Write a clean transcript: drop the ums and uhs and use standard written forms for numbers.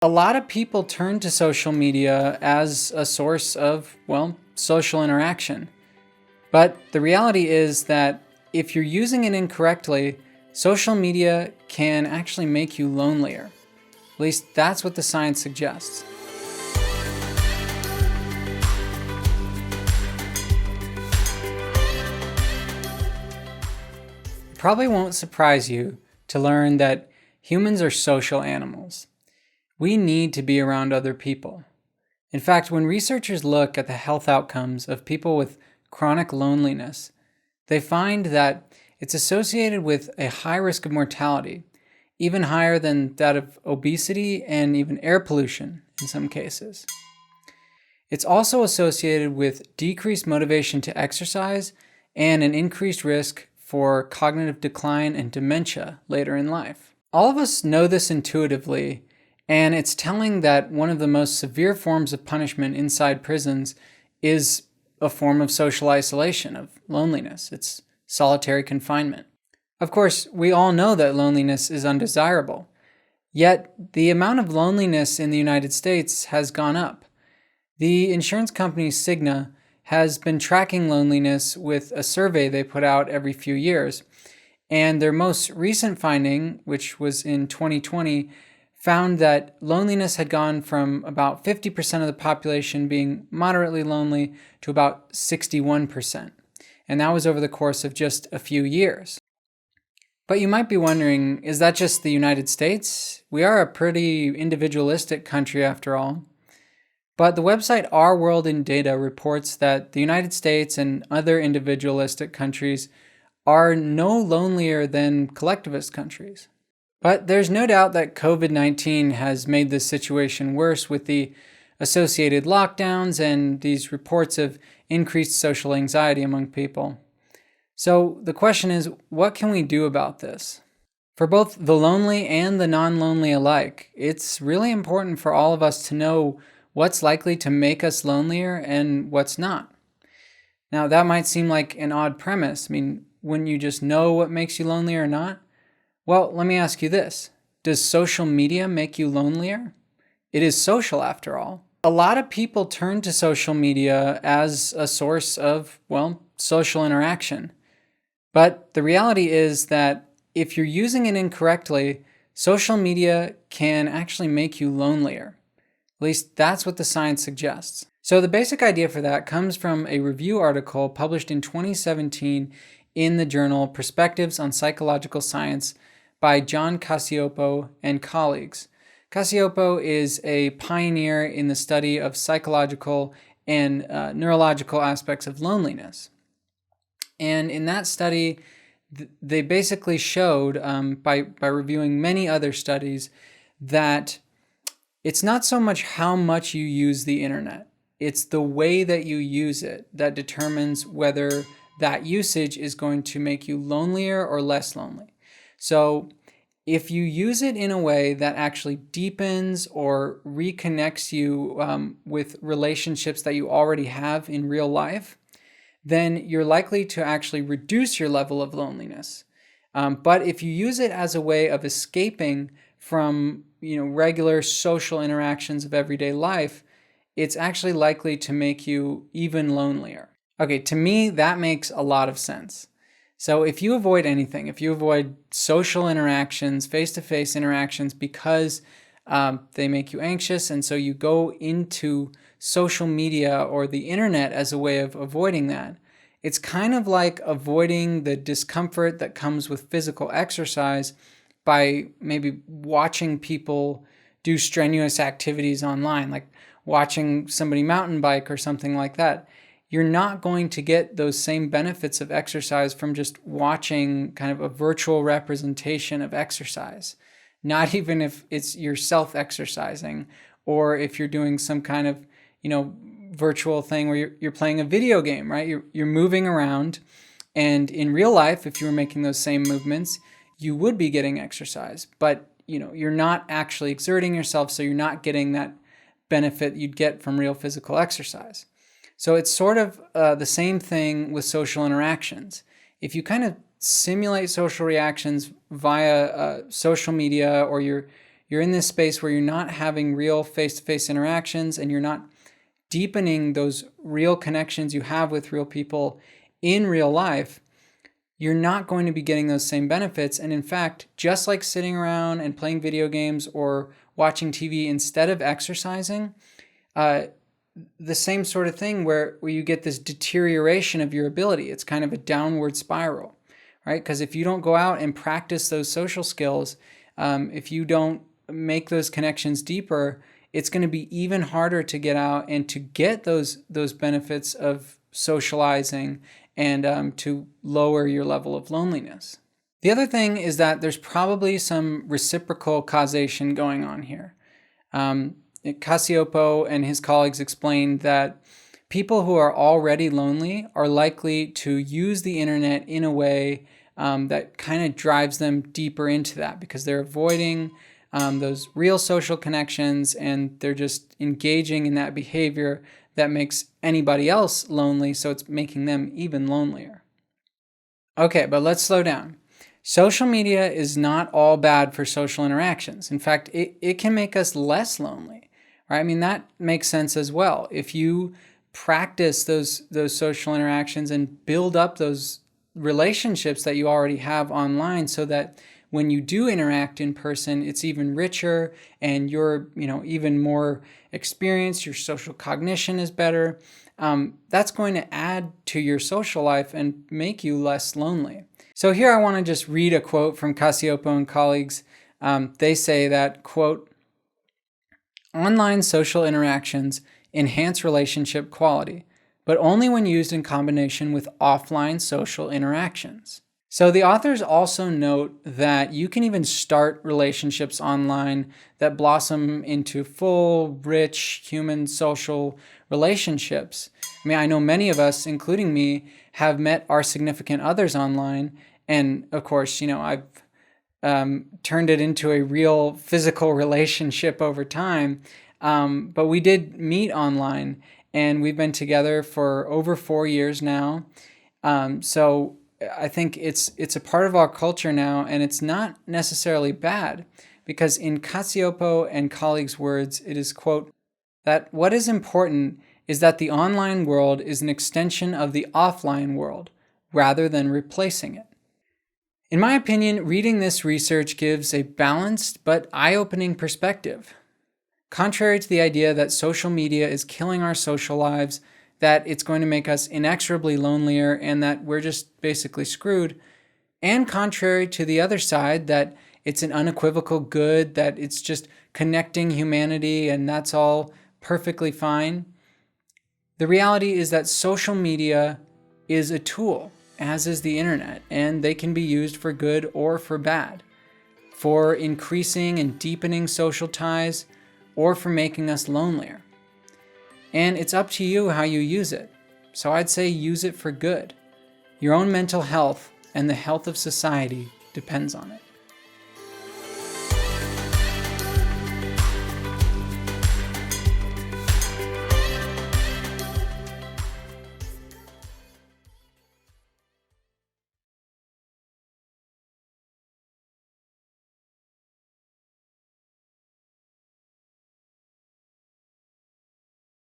A lot of people turn to social media as a source of, well, social interaction. But the reality is that if you're using it incorrectly, social media can actually make you lonelier. At least that's what the science suggests. It probably won't surprise you to learn that humans are social animals. We need to be around other people. In fact, when researchers look at the health outcomes of people with chronic loneliness, they find that it's associated with a high risk of mortality, even higher than that of obesity and even air pollution in some cases. It's also associated with decreased motivation to exercise and an increased risk for cognitive decline and dementia later in life. All of us know this intuitively, and it's telling that one of the most severe forms of punishment inside prisons is a form of social isolation, of loneliness. It's solitary confinement. Of course, we all know that loneliness is undesirable, yet the amount of loneliness in the United States has gone up. The insurance company Cigna has been tracking loneliness with a survey they put out every few years, and their most recent finding, which was in 2020, found that loneliness had gone from about 50% of the population being moderately lonely to about 61%. And that was over the course of just a few years. But you might be wondering, is that just the United States? We are a pretty individualistic country after all. But the website Our World in Data reports that the United States and other individualistic countries are no lonelier than collectivist countries. But there's no doubt that COVID-19 has made this situation worse with the associated lockdowns and these reports of increased social anxiety among people. So the question is, what can we do about this? For both the lonely and the non-lonely alike, it's really important for all of us to know what's likely to make us lonelier and what's not. Now, that might seem like an odd premise. I mean, wouldn't you just know what makes you lonely or not? Well, let me ask you this. Does social media make you lonelier? It is social after all. A lot of people turn to social media as a source of, well, social interaction. But the reality is that if you're using it incorrectly, social media can actually make you lonelier. At least that's what the science suggests. So the basic idea for that comes from a review article published in 2017 in the journal Perspectives on Psychological Science by John Cacioppo and colleagues. Cacioppo is a pioneer in the study of psychological and neurological aspects of loneliness. And in that study, they basically showed, by reviewing many other studies, that it's not so much how much you use the internet. It's the way that you use it that determines whether that usage is going to make you lonelier or less lonely. So if you use it in a way that actually deepens or reconnects you with relationships that you already have in real life, then you're likely to actually reduce your level of loneliness. But if you use it as a way of escaping from regular social interactions of everyday life, it's actually likely to make you even lonelier. Okay, to me, that makes a lot of sense. So if you avoid anything, if you avoid social interactions, face-to-face interactions because they make you anxious, and so you go into social media or the internet as a way of avoiding that, it's kind of like avoiding the discomfort that comes with physical exercise by maybe watching people do strenuous activities online, like watching somebody mountain bike or something like that. You're not going to get those same benefits of exercise from just watching kind of a virtual representation of exercise. Not even if it's yourself exercising, or if you're doing some kind of, virtual thing where you're playing a video game, right? You're moving around, and in real life, if you were making those same movements, you would be getting exercise, but you're not actually exerting yourself, so you're not getting that benefit you'd get from real physical exercise. So it's sort of the same thing with social interactions. If you kind of simulate social reactions via social media, or you're you're in this space where you're not having real face-to-face interactions and you're not deepening those real connections you have with real people in real life, you're not going to be getting those same benefits. And in fact, just like sitting around and playing video games or watching TV instead of exercising, the same sort of thing where you get this deterioration of your ability. It's kind of a downward spiral, right? Because if you don't go out and practice those social skills, if you don't make those connections deeper, it's going to be even harder to get out and to get those benefits of socializing and to lower your level of loneliness. The other thing is that there's probably some reciprocal causation going on here. Cacioppo and his colleagues explained that people who are already lonely are likely to use the internet in a way that kind of drives them deeper into that, because they're avoiding those real social connections and they're just engaging in that behavior that makes anybody else lonely, so it's making them even lonelier. Okay, but let's slow down. Social media is not all bad for social interactions. In fact, it can make us less lonely, right? I mean, that makes sense as well. If you practice those social interactions and build up those relationships that you already have online so that when you do interact in person, it's even richer and you're, even more experienced, your social cognition is better. That's going to add to your social life and make you less lonely. So here I want to just read a quote from Cacioppo and colleagues. They say that, quote, "Online social interactions enhance relationship quality, but only when used in combination with offline social interactions." So the authors also note that you can even start relationships online that blossom into full, rich, human social relationships. I mean, I know many of us, including me, have met our significant others online. And of course, I've turned it into a real physical relationship over time. But we did meet online and we've been together for over 4 years now. So I think it's a part of our culture now, and it's not necessarily bad, because in Cacioppo and colleagues' words, it is, quote, that what is important is that the online world is an extension of the offline world rather than replacing it. In my opinion, reading this research gives a balanced but eye-opening perspective. Contrary to the idea that social media is killing our social lives, that it's going to make us inexorably lonelier and that we're just basically screwed, and contrary to the other side that it's an unequivocal good, that it's just connecting humanity and that's all perfectly fine, the reality is that social media is a tool, as is the internet, and they can be used for good or for bad, for increasing and deepening social ties or for making us lonelier. And it's up to you how you use it. So I'd say use it for good. Your own mental health and the health of society depends on it.